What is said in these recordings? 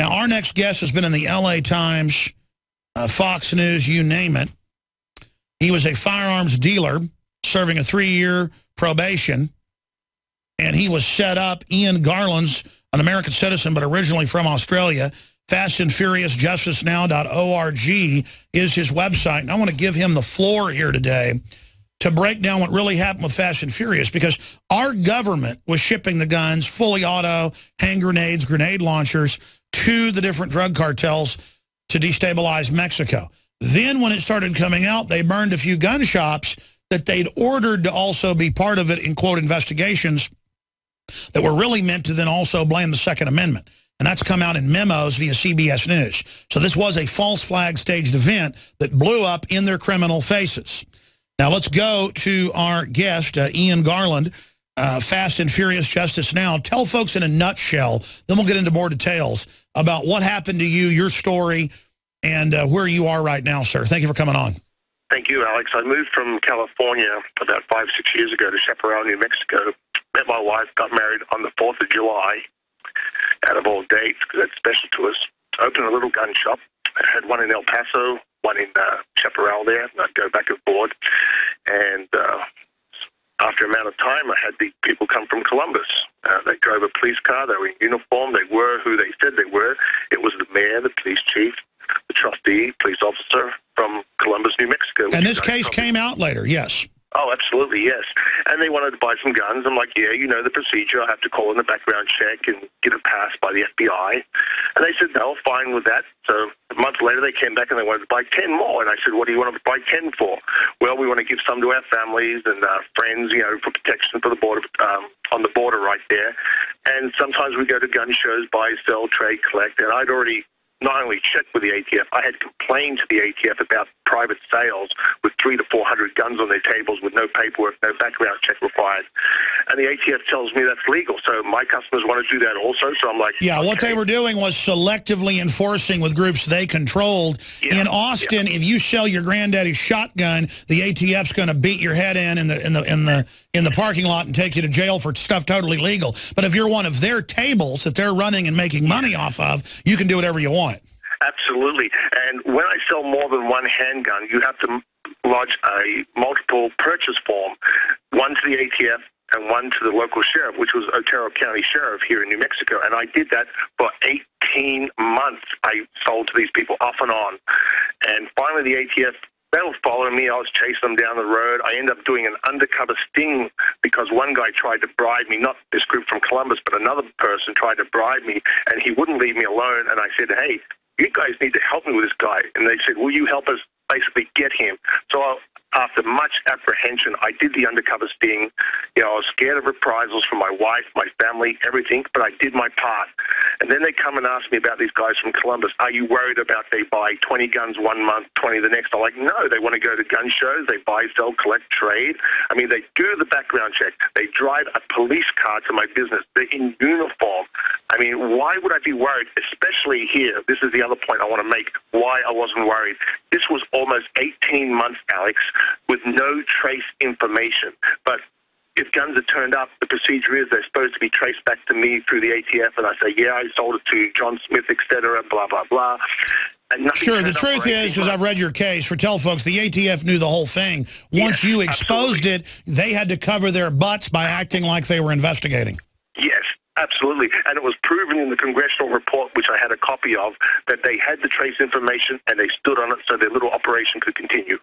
Now, our next guest has been in the L.A. Times, Fox News, you name it. He was a firearms dealer serving a 3-year probation, and he was set up. Ian Garland's an American citizen, but originally from Australia. Fast and Furious JusticeNow.org is his website, and I want to give him the floor here today to break down what really happened with Fast and Furious, because our government was shipping the guns, fully auto, hand grenades, grenade launchers, to the different drug cartels to destabilize Mexico. Then when it started coming out, they burned a few gun shops that they'd ordered to also be part of it in, quote, investigations that were really meant to then also blame the Second Amendment. And that's come out in memos via CBS News. So this was a false flag staged event that blew up in their criminal faces. Now let's go to our guest, Ian Garland, Fast and Furious Justice Now. Tell folks in a nutshell, then we'll get into more details about what happened to you, your story, and where you are right now, sir. Thank you for coming on. Thank you, Alex. I moved from California about 5-6 years ago to Chaparral, New Mexico. Met my wife, got married on the 4th of July, out of all dates, because that's special to us. Opened a little gun shop. I had one in El Paso, one in Chaparral there, and I'd go back and forth. And after an amount of time, I had the people come from Columbus. They drove a police car. They were in uniform. They were who they said they were. It was the mayor, the police chief, the trustee, police officer from Columbus, New Mexico. And this case came out later, yes. Oh, absolutely, yes. And they wanted to buy some guns. I'm like, yeah, you know the procedure. I have to call in the background check and get a pass by the FBI. And they said, no, fine with that. So a month later, they came back and they wanted to buy 10 more. And I said, what do you want to buy 10 for? Well, we want to give some to our families and our friends, you know, for protection for the border, on the border right there. And sometimes we go to gun shows, buy, sell, trade, collect. And I'd already not only checked with the ATF, I had complained to the ATF about private sales with 300 to 400 guns on their tables with no paperwork, no background check required. And the ATF tells me that's legal. So my customers want to do that also. So I'm like, yeah, okay. What they were doing was selectively enforcing with groups they controlled. Yeah, in Austin, if you sell your granddaddy's shotgun, the ATF's going to beat your head in the parking lot and take you to jail for stuff totally legal. But if you're one of their tables that they're running and making money off of, you can do whatever you want. Absolutely. And when I sell more than one handgun, you have to lodge a multiple purchase form, one to the ATF and one to the local sheriff, which was Otero County Sheriff here in New Mexico. And I did that for 18 months. I sold to these people off and on. And finally, the ATF, they were following me. I was chasing them down the road. I ended up doing an undercover sting because one guy tried to bribe me, not this group from Columbus, but another person tried to bribe me, and he wouldn't leave me alone. And I said, hey, you guys need to help me with this guy. And they said, will you help us basically get him? So after much apprehension, I did the undercover sting. You know, I was scared of reprisals from my wife, my family, everything, but I did my part. And then they come and ask me about these guys from Columbus. Are you worried about they buy 20 guns one month, 20 the next? I'm like, no, they want to go to gun shows. They buy, sell, collect, trade. I mean, they do the background check. They drive a police car to my business. They're in uniform. I mean, why would I be worried, especially here? This is the other point I want to make, why I wasn't worried. This was almost 18 months, Alex, with no trace information. But if guns are turned up, the procedure is they're supposed to be traced back to me through the ATF, and I say, yeah, I sold it to John Smith, et cetera, blah, blah, blah. Sure, the truth is, because I've read your case, for tell folks, the ATF knew the whole thing. Once you exposed it, they had to cover their butts by acting like they were investigating. Yes. Absolutely. And it was proven in the congressional report, which I had a copy of, that they had the trace information and they stood on it so their little operation could continue.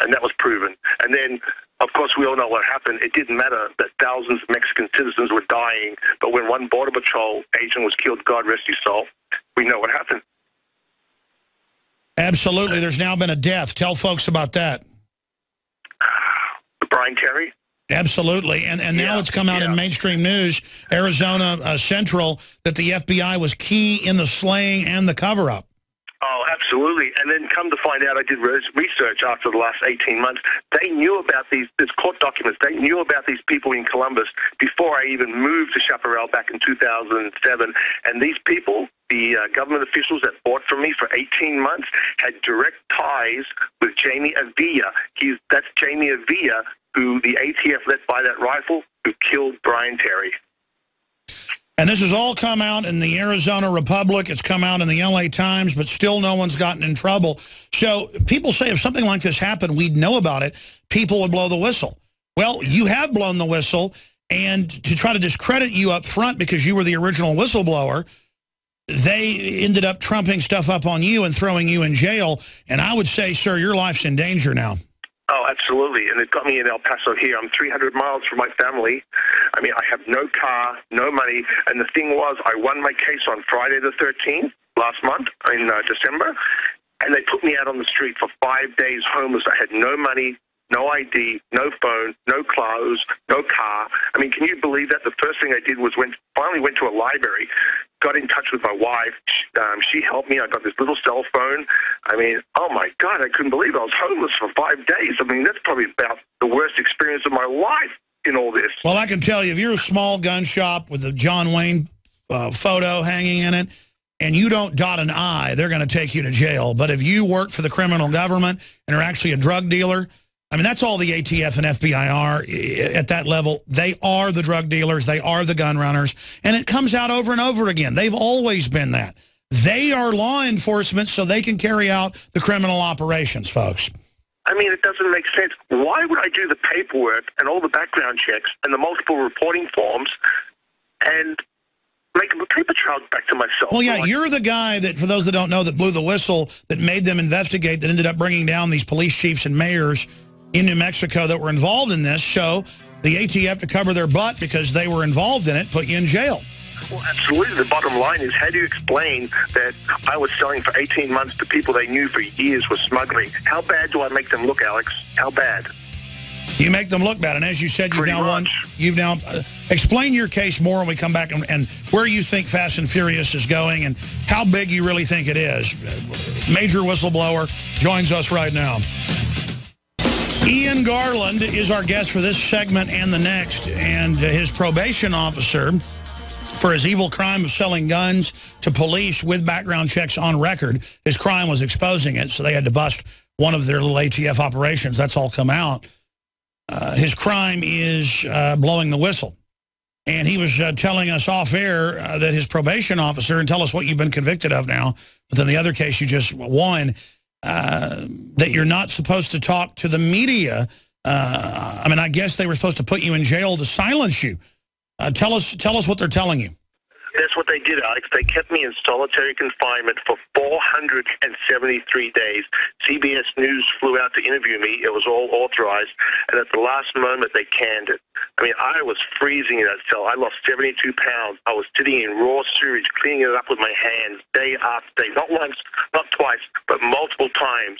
And that was proven. And then, of course, we all know what happened. It didn't matter that thousands of Mexican citizens were dying, but when one Border Patrol agent was killed, God rest his soul, we know what happened. Absolutely. There's now been a death. Tell folks about that. Brian Terry? Absolutely. And now it's come out in mainstream news, Arizona Central, that the FBI was key in the slaying and the cover-up. Oh, absolutely. And then come to find out, I did research after the last 18 months. They knew about these court documents. They knew about these people in Columbus before I even moved to Chaparral back in 2007. And these people, the government officials that bought from me for 18 months, had direct ties with Jamie Avila. That's Jamie Avila, who the ATF let buy that rifle, who killed Brian Terry. And this has all come out in the Arizona Republic. It's come out in the LA Times, but still no one's gotten in trouble. So people say if something like this happened, we'd know about it. People would blow the whistle. Well, you have blown the whistle, and to try to discredit you up front because you were the original whistleblower, they ended up trumping stuff up on you and throwing you in jail. And I would say, sir, your life's in danger now. Oh, absolutely. And it got me in El Paso here. I'm 300 miles from my family. I mean, I have no car, no money. And the thing was, I won my case on Friday the 13th, last month, in December. And they put me out on the street for 5 days homeless. I had no money, no ID, no phone, no clothes, no car. I mean, can you believe that? The first thing I did was finally went to a library, got in touch with my wife. She helped me. I got this little cell phone. I mean, oh my God, I couldn't believe I was homeless for 5 days. I mean, that's probably about the worst experience of my life in all this. Well, I can tell you, if you're a small gun shop with a John Wayne photo hanging in it, and you don't dot an I, they're going to take you to jail. But if you work for the criminal government and are actually a drug dealer, I mean, that's all the ATF and FBI are at that level. They are the drug dealers. They are the gun runners. And it comes out over and over again. They've always been that. They are law enforcement so they can carry out the criminal operations, folks. I mean, it doesn't make sense. Why would I do the paperwork and all the background checks and the multiple reporting forms and make a paper trail back to myself? Well, yeah, you're the guy that, for those that don't know, that blew the whistle, that made them investigate, that ended up bringing down these police chiefs and mayors in New Mexico that were involved in this. So the ATF, to cover their butt because they were involved in it, put you in jail. Well, absolutely. The bottom line is, how do you explain that I was selling for 18 months to people they knew for years was smuggling? How bad do I make them look, Alex? How bad? You make them look bad. And as you said, you've now explain your case more when we come back, and where you think Fast and Furious is going and how big you really think it is. Major whistleblower joins us right now. Ian Garland is our guest for this segment and the next, and his probation officer, for his evil crime of selling guns to police with background checks on record, his crime was exposing it, so they had to bust one of their little ATF operations. That's all come out. His crime is blowing the whistle. And he was telling us off air that his probation officer, and tell us what you've been convicted of now, but then the other case you just won, that you're not supposed to talk to the media. I mean, I guess they were supposed to put you in jail to silence you. Tell us what they're telling you. That's what they did, Alex. They kept me in solitary confinement for 473 days. CBS News flew out to interview me. It was all authorized. And at the last moment, they canned it. I mean, I was freezing in that cell. I lost 72 pounds. I was sitting in raw sewage, cleaning it up with my hands day after day. Not once, not twice, but multiple times.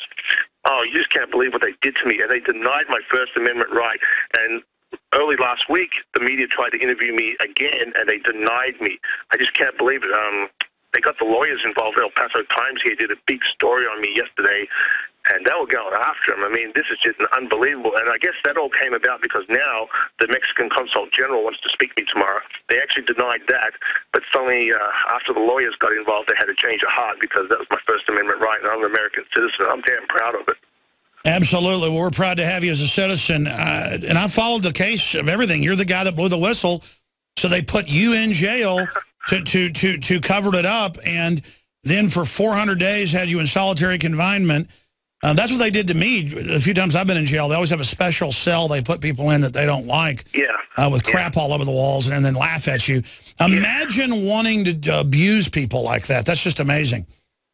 Oh, you just can't believe what they did to me. And they denied my First Amendment right. And early last week, the media tried to interview me again, and they denied me. I just can't believe it. They got the lawyers involved. El Paso Times here did a big story on me yesterday, and they were going after him. I mean, this is just unbelievable. And I guess that all came about because now the Mexican Consul General wants to speak to me tomorrow. They actually denied that, but suddenly after the lawyers got involved, they had to change of heart because that was my First Amendment right, and I'm an American citizen. I'm damn proud of it. Absolutely. Well, we're proud to have you as a citizen. And I followed the case of everything. You're the guy that blew the whistle. So they put you in jail to cover it up. And then for 400 days had you in solitary confinement. That's what they did to me. A few times I've been in jail, they always have a special cell they put people in that they don't like. Yeah. With crap all over the walls and then laugh at you. Imagine wanting to abuse people like that. That's just amazing.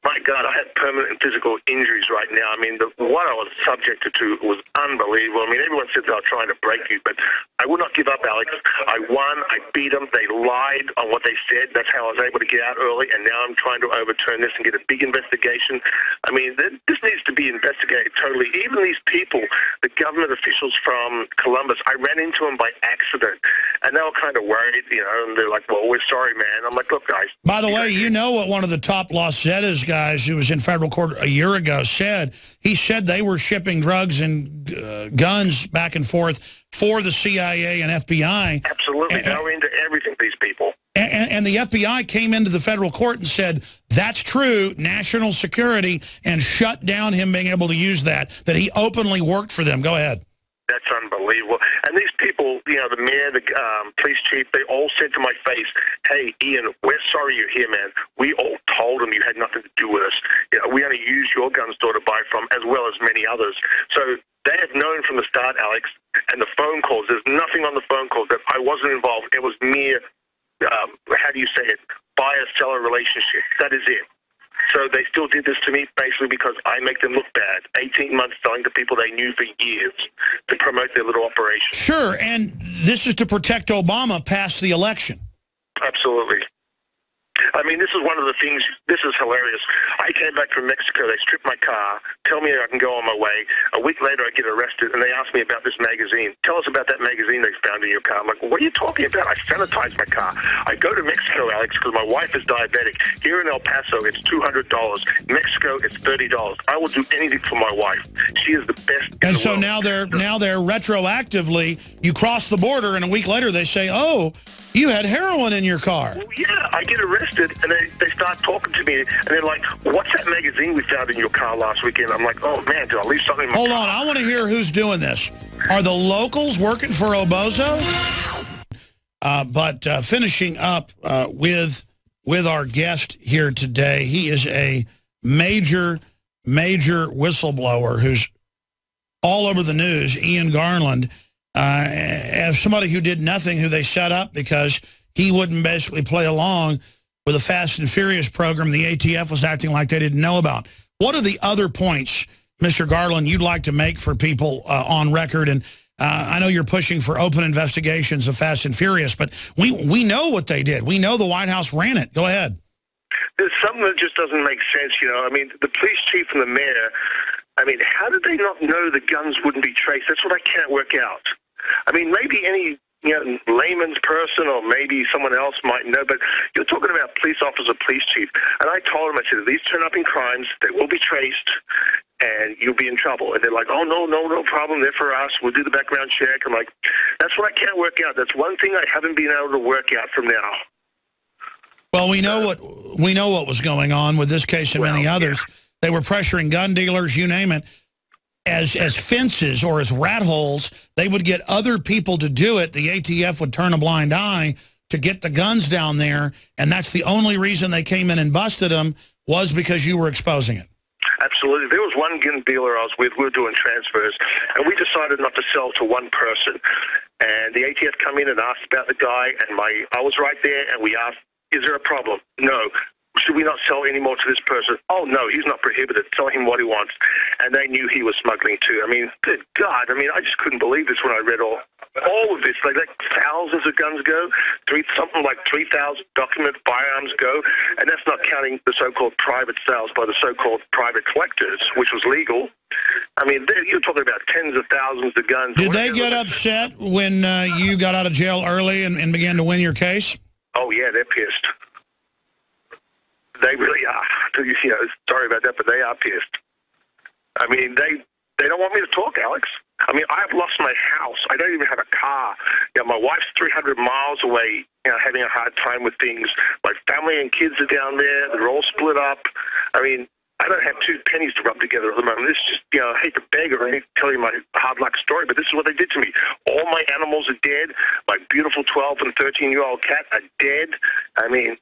My God, I had permanent physical injuries right now. I mean, what I was subjected to was unbelievable. I mean, everyone said they were trying to break you, but I would not give up, Alex. I won. I beat them. They lied on what they said. That's how I was able to get out early, and now I'm trying to overturn this and get a big investigation. I mean, this needs to be investigated totally. Even these people, the government officials from Columbus, I ran into them by accident, and they were kind of worried, you know, and they're like, well, we're sorry, man. I'm like, look, guys. By the way, you know what one of the top Los Zetas guys who was in federal court a year ago said? He said they were shipping drugs and guns back and forth for the CIA and FBI. Absolutely. They were into everything, these people. And the FBI came into the federal court and said, that's true, national security, and shut down him being able to use that he openly worked for them. Go ahead. That's unbelievable. And these people, you know, the mayor, the police chief, they all said to my face, hey, Ian, we're sorry you're here, man. We all told them you had nothing to do with us. You know, we only used your gun store to buy from, as well as many others. So they have known from the start, Alex, and the phone calls, there's nothing on the phone calls that I wasn't involved. It was mere, how do you say it, buyer-seller relationship. That is it. So they still did this to me basically because I make them look bad. 18 months selling to people they knew for years to promote their little operation. Sure, and this is to protect Obama past the election. Absolutely. I mean, this is one of the things, this is hilarious. I came back from Mexico, they stripped my car, tell me I can go on my way. A week later, I get arrested, and they ask me about this magazine. Tell us about that magazine they found in your car. I'm like, well, what are you talking about? I sanitized my car. I go to Mexico, Alex, because my wife is diabetic. Here in El Paso, it's $200. Mexico, it's $30. I will do anything for my wife. She is the best in the world. Now they're retroactively, you cross the border, and a week later they say, oh, you had heroin in your car. Well, yeah, I get arrested, and they start talking to me, and they're like, what's that magazine we found in your car last weekend? I'm like, oh, man, did I leave something in my car? Hold on, I want to hear who's doing this. Are the locals working for Obozo? But finishing up with our guest here today, he is a major whistleblower who's all over the news, Ian Garland. As somebody who did nothing, who they set up because he wouldn't basically play along with a Fast and Furious program the ATF was acting like they didn't know about. What are the other points, Mr. Garland, you'd like to make for people on record? And I know you're pushing for open investigations of Fast and Furious, but we know what they did. We know the White House ran it. Go ahead. There's something that just doesn't make sense, you know. I mean, the police chief and the mayor, I mean, how did they not know the guns wouldn't be traced? That's what I can't work out. I mean, maybe any layman's person or maybe someone else might know, but you're talking about police officer, police chief. And I told him, I said, if these turn up in crimes, they will be traced and you'll be in trouble. And they're like, oh, no problem. They're for us. We'll do the background check. I'm like, that's what I can't work out. That's one thing I haven't been able to work out from now. Well, we know what was going on with this case and many others. Yeah. They were pressuring gun dealers, you name it, as fences or as rat holes. They would get other people to do it. The ATF would turn a blind eye to get the guns down there, and that's the only reason they came in and busted them was because you were exposing it. Absolutely. There was one gun dealer I was with. We were doing transfers, and we decided not to sell to one person. And the ATF come in and asked about the guy, and I was right there, and we asked, is there a problem? No. Should we not sell any more to this person? Oh, no, he's not prohibited. Sell him what he wants. And they knew he was smuggling too. I mean, good God. I mean, I just couldn't believe this when I read all of this. Like thousands of guns go, something like 3,000 documented firearms go, and that's not counting the so-called private sales by the so-called private collectors, which was legal. I mean, you're talking about tens of thousands of guns. Did they get upset when you got out of jail early and began to win your case? Oh, yeah, they're pissed. They really are. You know, sorry about that, but they are pissed. I mean, they don't want me to talk, Alex. I mean, I've lost my house. I don't even have a car. You know, my wife's 300 miles away, you know, having a hard time with things. My family and kids are down there. They're all split up. I mean, I don't have two pennies to rub together at the moment. It's just, you know, I hate to beg or tell you my hard luck story, but this is what they did to me. All my animals are dead. My beautiful 12 and 13-year-old cat are dead. I mean,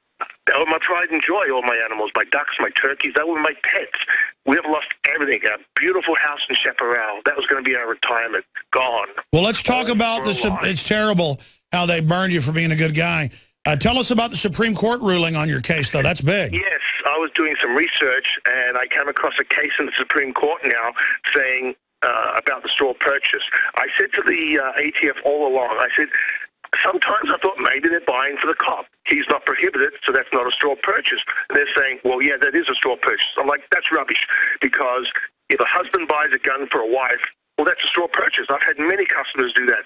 they were my pride and joy, all my animals, my ducks, my turkeys. They were my pets. We have lost everything. Our beautiful house in Chaparral, that was going to be our retirement. Gone. Well, let's talk about this. It's terrible how they burned you for being a good guy. Tell us about the Supreme Court ruling on your case, though. That's big. Yes, I was doing some research, and I came across a case in the Supreme Court now saying about the straw purchase. I said to the ATF all along, I said, sometimes I thought maybe they're buying for the cop. He's not prohibited, so that's not a straw purchase. And they're saying, well, yeah, that is a straw purchase. I'm like, that's rubbish, because if a husband buys a gun for a wife, well, that's a straw purchase. I've had many customers do that.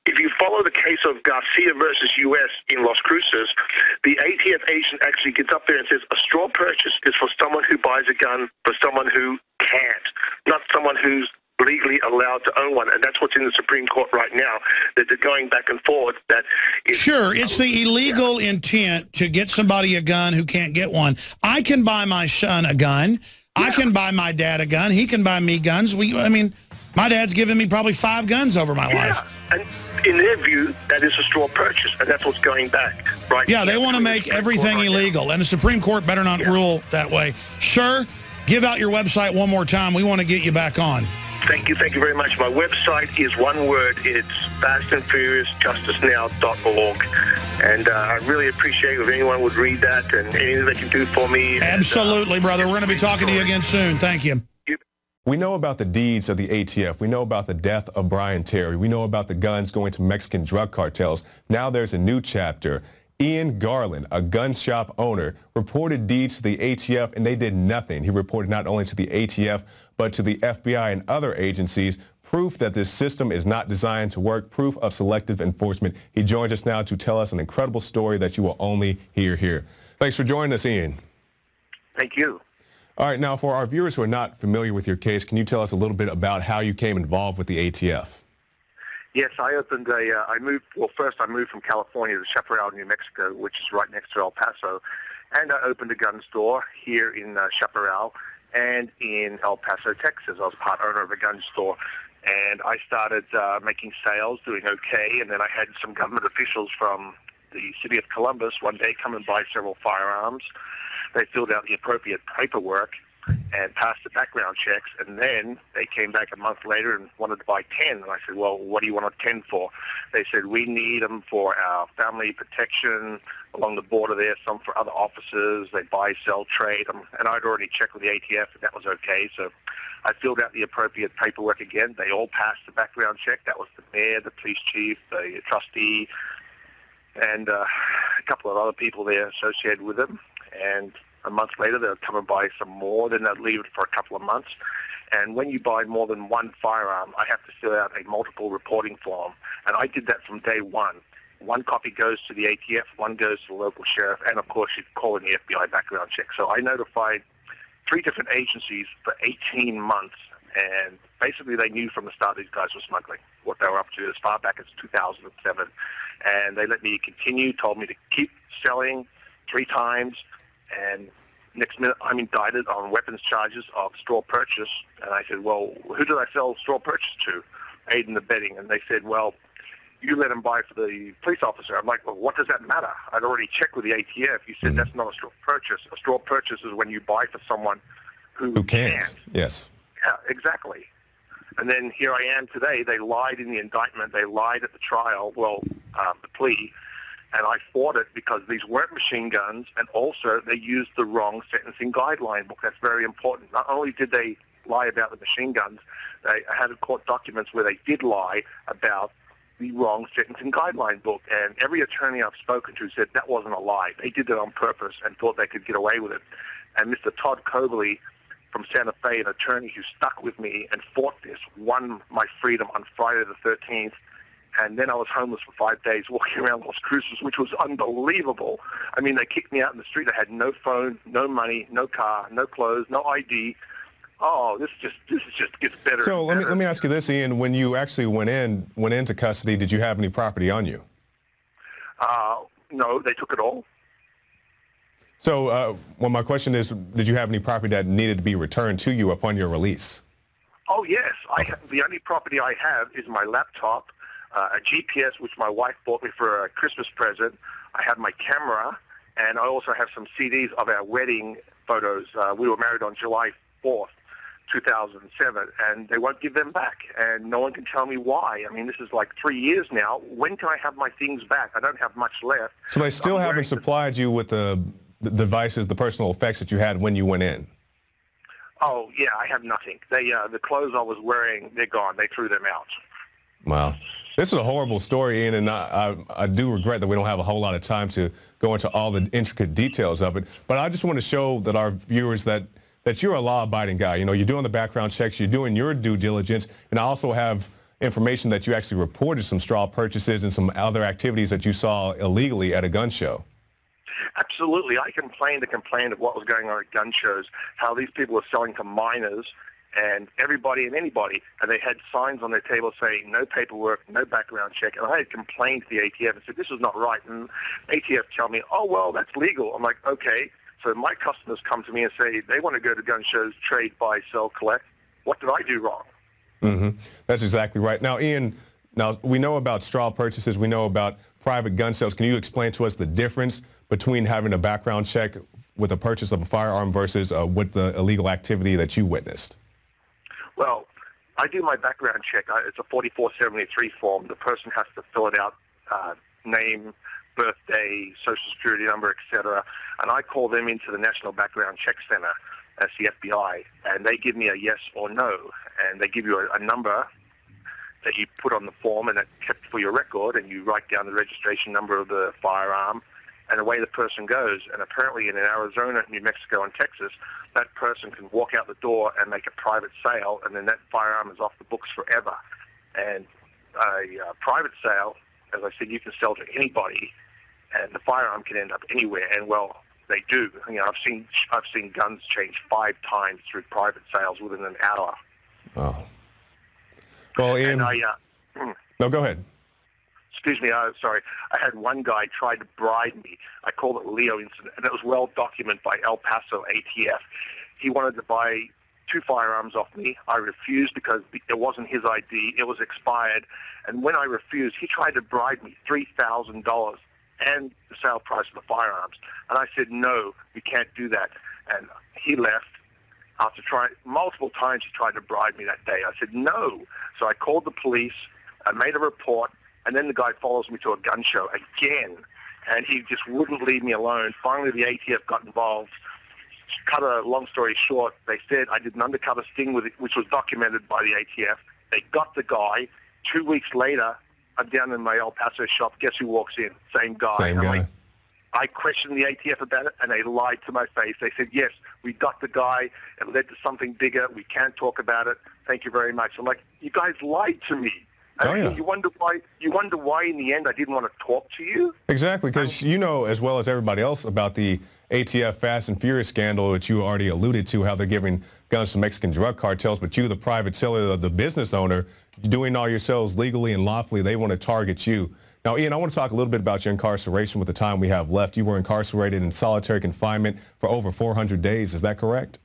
If you follow the case of Garcia versus U.S. in Las Cruces, the ATF agent actually gets up there and says a straw purchase is for someone who buys a gun for someone who can't, not someone who's legally allowed to own one, and that's what's in the Supreme Court right now, that they're going back and forth. That is, sure, it's the illegal intent to get somebody a gun who can't get one. I can buy my son a gun. Yeah. I can buy my dad a gun. He can buy me guns. I mean, My dad's given me probably 5 guns over my life. And in their view, that is a straw purchase, and that's what's going back. Right? Yeah, they want to make everything illegal, and the Supreme Court better not rule that way. Sir, give out your website one more time. We want to get you back on. Thank you very much. My website is one word. It's fastandfuriousjusticenow.org. And I really appreciate if anyone would read that and anything they can do for me. Absolutely, brother. We're going to be talking to you again soon. Thank you. We know about the deeds of the ATF. We know about the death of Brian Terry. We know about the guns going to Mexican drug cartels. Now there's a new chapter. Ian Garland, a gun shop owner, reported deeds to the ATF, and they did nothing. He reported not only to the ATF, but to the FBI and other agencies, proof that this system is not designed to work, proof of selective enforcement. He joins us now to tell us an incredible story that you will only hear here. Thanks for joining us, Ian. Thank you. All right, now for our viewers who are not familiar with your case, can you tell us a little bit about how you came involved with the ATF? Yes, I opened first I moved from California to Chaparral, New Mexico, which is right next to El Paso, and I opened a gun store here in Chaparral and in El Paso, Texas. I was part owner of a gun store, and I started making sales, doing okay, and then I had some government officials from the city of Columbus one day come and buy several firearms. They filled out the appropriate paperwork and passed the background checks, and then they came back a month later and wanted to buy 10. And I said, well, what do you want 10 for? They said, we need them for our family protection along the border there, some for other officers. They buy, sell, trade them. And I'd already checked with the ATF, and that was okay. So I filled out the appropriate paperwork again. They all passed the background check. That was the mayor, the police chief, the trustee, and a couple of other people there associated with them. And a month later, they'll come and buy some more. Then they'll leave it for a couple of months. And when you buy more than one firearm, I have to fill out a multiple reporting form. And I did that from day one. One copy goes to the ATF, one goes to the local sheriff, and of course you call in the FBI background check. So I notified 3 different agencies for 18 months. And basically they knew from the start these guys were smuggling, what they were up to as far back as 2007. And they let me continue, told me to keep selling 3 times. And next minute, I'm indicted on weapons charges of straw purchase. And I said, well, who did I sell straw purchase to? Aid and abetting. And they said, well, you let him buy for the police officer. I'm like, well, what does that matter? I'd already checked with the ATF. He said, that's not a straw purchase. A straw purchase is when you buy for someone who can't. Yes. Yeah, exactly. And then here I am today. They lied in the indictment. They lied at the trial, the plea. And I fought it because these weren't machine guns, and also they used the wrong sentencing guideline book. That's very important. Not only did they lie about the machine guns, I had court documents where they did lie about the wrong sentencing guideline book. And every attorney I've spoken to said that wasn't a lie. They did it on purpose and thought they could get away with it. And Mr. Todd Cobley from Santa Fe, an attorney who stuck with me and fought this, won my freedom on Friday the 13th. And then I was homeless for 5 days walking around Las Cruces, which was unbelievable. I mean, they kicked me out in the street. I had no phone, no money, no car, no clothes, no ID. Oh, this just gets better. So let me ask you this, Ian. When you actually went into custody, did you have any property on you? No, they took it all. So, well, my question is, did you have any property that needed to be returned to you upon your release? Oh, yes. Okay. The only property I have is my laptop, a GPS, which my wife bought me for a Christmas present. I have my camera, and I also have some CDs of our wedding photos. We were married on July 4th, 2007, and they won't give them back, and no one can tell me why. I mean, this is like 3 years now. When can I have my things back? I don't have much left. So they still haven't supplied you with the devices, the personal effects that you had when you went in? Oh, yeah, I have nothing. The clothes I was wearing, they're gone. They threw them out. Wow. This is a horrible story, Ian, and I do regret that we don't have a whole lot of time to go into all the intricate details of it. But I just want to show that our viewers that you're a law-abiding guy. You know, you're doing the background checks, you're doing your due diligence, and I also have information that you actually reported some straw purchases and some other activities that you saw illegally at a gun show. Absolutely. I complained of what was going on at gun shows, how these people were selling to minors and everybody and anybody, and they had signs on their table saying no paperwork, no background check, and I had complained to the ATF and said this is not right, and ATF tell me, oh, well, that's legal. I'm like, okay. So my customers come to me and say they want to go to gun shows, trade, buy, sell, collect. What did I do wrong? That's exactly right. Now, Ian, now we know about straw purchases. We know about private gun sales. Can you explain to us the difference between having a background check with the purchase of a firearm versus with the illegal activity that you witnessed? Well, I do my background check. It's a 4473 form. The person has to fill it out, name, birthday, social security number, etc. And I call them into the National Background Check Center. That's the FBI, and they give me a yes or no, and they give you a number that you put on the form, and that's kept for your record, and you write down the registration number of the firearm, and away the person goes. And apparently in Arizona, New Mexico, and Texas, that person can walk out the door and make a private sale, and then that firearm is off the books forever. And a private sale, as I said, you can sell to anybody, and the firearm can end up anywhere. And well, they do. You know, I've seen guns change 5 times through private sales within an hour. Oh. Well, Ian. No, go ahead. Excuse me, sorry. I had one guy try to bribe me. I called it Leo incident, and it was well documented by El Paso ATF. He wanted to buy 2 firearms off me. I refused because it wasn't his ID. It was expired. And when I refused, he tried to bribe me $3,000 and the sale price of the firearms. And I said, no, we can't do that. And he left. After trying multiple times, he tried to bribe me that day. I said, no. So I called the police. I made a report. And then the guy follows me to a gun show again. And he just wouldn't leave me alone. Finally, the ATF got involved. Cut a long story short, they said I did an undercover sting with it, which was documented by the ATF. They got the guy. 2 weeks later, I'm down in my El Paso shop. Guess who walks in? Same guy. Same guy. I questioned the ATF about it, and they lied to my face. They said, yes, we got the guy. It led to something bigger. We can't talk about it. Thank you very much. I'm like, you guys lied to me. Oh, yeah. You wonder why in the end I didn't want to talk to you? Exactly, because you know as well as everybody else about the ATF Fast and Furious scandal, which you already alluded to, how they're giving guns to Mexican drug cartels, but you, the private seller, the business owner, doing all your sales legally and lawfully, they want to target you. Now, Ian, I want to talk a little bit about your incarceration with the time we have left. You were incarcerated in solitary confinement for over 400 days. Is that correct?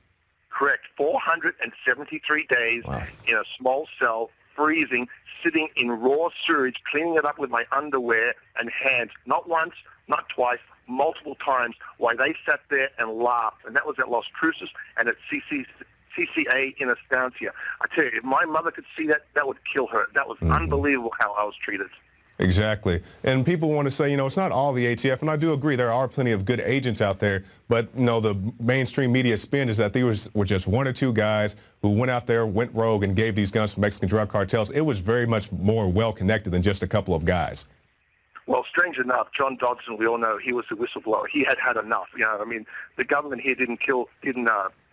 Correct. 473 days in a small cell, freezing, sitting in raw sewage, cleaning it up with my underwear and hands. Not once, not twice, multiple times, while they sat there and laughed. And that was at Las Cruces and at CCA in Estancia. I tell you, if my mother could see that, that would kill her. That was unbelievable how I was treated. Exactly. And people want to say, you know, it's not all the ATF, and I do agree there are plenty of good agents out there, but, you know, the mainstream media spin is that these were just 1 or 2 guys who went out there, went rogue, and gave these guns to Mexican drug cartels. It was very much more well-connected than just a couple of guys. Well, strange enough, John Dodson, we all know he was the whistleblower. He had had enough. You know, I mean, the government here didn't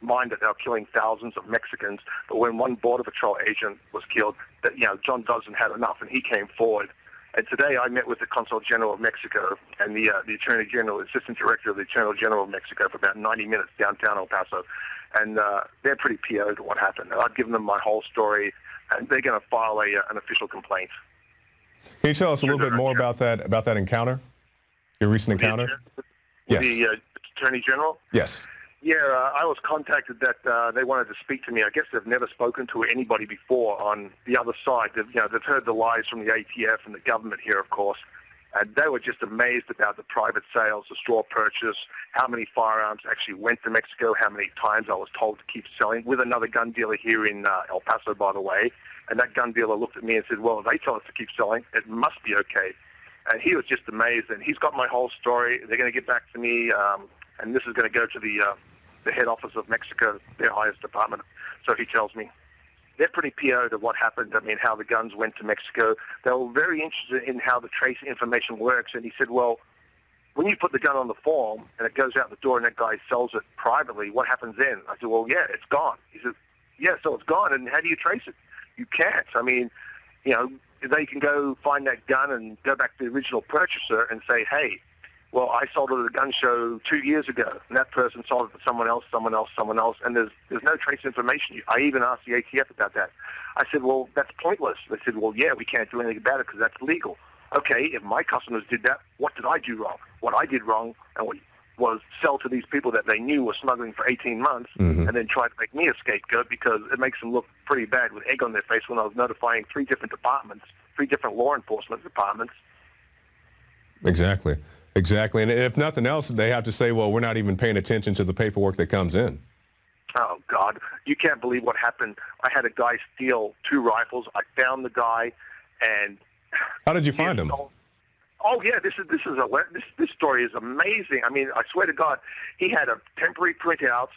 mind that they were killing thousands of Mexicans, but when one Border Patrol agent was killed, that, you know, John Dodson had enough, and he came forward. And today I met with the Consul General of Mexico and the Attorney General, Assistant Director of the Attorney General of Mexico for about 90 minutes downtown El Paso. And they're pretty PO'd at what happened. And I've given them my whole story, and they're going to file an official complaint. Can you tell us a little bit more about that encounter, your recent encounter? Yes. The Attorney General? Yes. Yeah, I was contacted that they wanted to speak to me. I guess they've never spoken to anybody before on the other side. They've heard the lies from the ATF and the government here, of course. And they were just amazed about the private sales, the straw purchase, how many firearms actually went to Mexico, how many times I was told to keep selling, with another gun dealer here in El Paso, by the way. And that gun dealer looked at me and said, well, if they tell us to keep selling, it must be okay. And he was just amazed. And he's got my whole story. They're going to get back to me, and this is going to go to the head office of Mexico, their highest department. So he tells me. They're pretty PO'd of what happened, I mean, how the guns went to Mexico. They were very interested in how the trace information works. And he said, well, when you put the gun on the form and it goes out the door and that guy sells it privately, what happens then? I said, well, yeah, it's gone. He said, yeah, so it's gone, and how do you trace it? You can't. I mean, you know, they can go find that gun and go back to the original purchaser and say, hey, well, I sold it at a gun show 2 years ago, and that person sold it to someone else, and there's no trace information. I even asked the ATF about that. I said, well, that's pointless. They said, well, yeah, we can't do anything about it because that's legal. Okay, if my customers did that, what did I do wrong? What I did wrong and what was sell to these people that they knew were smuggling for 18 months and then try to make me a scapegoat because it makes them look pretty bad with egg on their face when I was notifying 3 different departments, 3 different law enforcement departments. Exactly. Exactly. And if nothing else, they have to say, well, we're not even paying attention to the paperwork that comes in. Oh, God. You can't believe what happened. I had a guy steal 2 rifles. I found the guy, and... How did you find him? Oh, yeah, this story is amazing. I mean, I swear to God, he had a temporary printout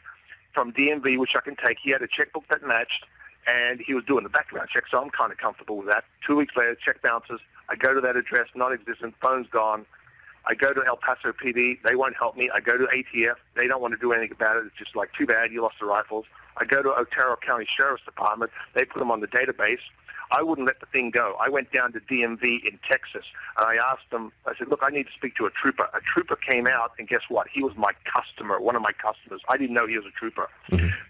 from DMV, which I can take. He had a checkbook that matched, and he was doing the background check, so I'm kind of comfortable with that. 2 weeks later, check bounces. I go to that address, non-existent, phone's gone. I go to El Paso PD. They won't help me. I go to ATF. They don't want to do anything about it. It's just like, too bad, you lost the rifles. I go to Otero County Sheriff's Department. They put them on the database. I wouldn't let the thing go. I went down to DMV in Texas, and I asked them, I said, look, I need to speak to a trooper. A trooper came out, and guess what? He was my customer, one of my customers. I didn't know he was a trooper.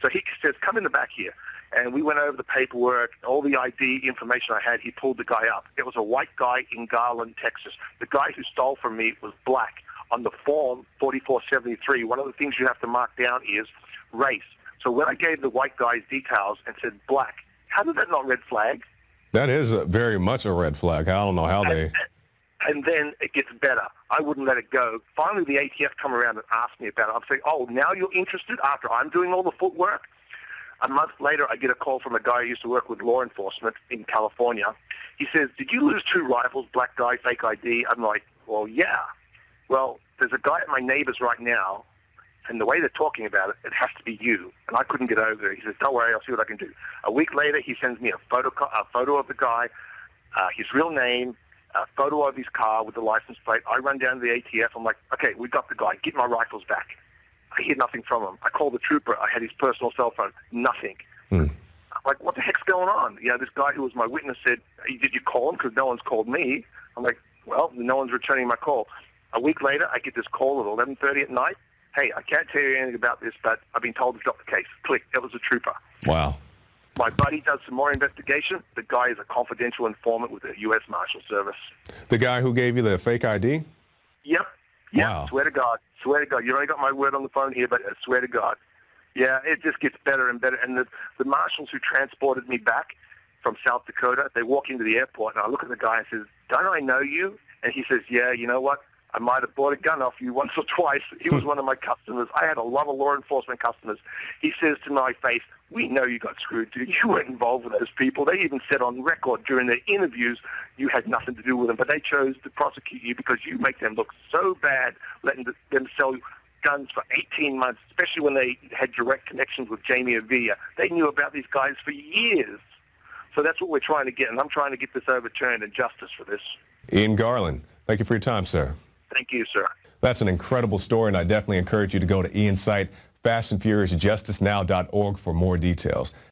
So he says, come in the back here. And we went over the paperwork, all the ID information I had. He pulled the guy up. It was a white guy in Garland, Texas. The guy who stole from me was black. On the form 4473, one of the things you have to mark down is race. So when I gave the white guy's details and said black, how did that not red flag? That is very much a red flag. I don't know how they... And then it gets better. I wouldn't let it go. Finally, the ATF come around and asked me about it. I'm saying, oh, now you're interested after I'm doing all the footwork? A month later, I get a call from a guy who used to work with law enforcement in California. He says, did you lose 2 rifles, black guy, fake ID? I'm like, well, yeah. Well, there's a guy at my neighbor's right now, and the way they're talking about it, it has to be you. And I couldn't get over it. He says, don't worry, I'll see what I can do. A week later, he sends me a photo of the guy, his real name, a photo of his car with the license plate. I run down to the ATF. I'm like, okay, we got the guy. Get my rifles back. I hear nothing from him. I called the trooper. I had his personal cell phone. Nothing. I'm like, what the heck's going on? You know, this guy who was my witness said, hey, did you call him? Because no one's called me. I'm like, well, no one's returning my call. A week later, I get this call at 11:30 at night. Hey, I can't tell you anything about this, but I've been told to drop the case. Click. It was a trooper. Wow. My buddy does some more investigation. The guy is a confidential informant with the U.S. Marshal Service. The guy who gave you the fake ID? Yep. Yeah, wow. Swear to God. Swear to God. You only got my word on the phone here, but I swear to God. Yeah, it just gets better and better. And the marshals who transported me back from South Dakota, they walk into the airport, and I look at the guy and says, don't I know you? And he says, yeah, you know what? I might have bought a gun off you once or twice. He was one of my customers. I had a lot of law enforcement customers. He says to my face, we know you got screwed, dude. You weren't involved with those people. They even said on record during their interviews you had nothing to do with them, but they chose to prosecute you because you make them look so bad, letting them sell guns for 18 months, especially when they had direct connections with Jamie Avila. They knew about these guys for years. So that's what we're trying to get, and I'm trying to get this overturned and justice for this. Ian Garland, thank you for your time, sir. Thank you, sir. That's an incredible story, and I definitely encourage you to go to Ian's site, fastandfuriousjusticenow.org, for more details.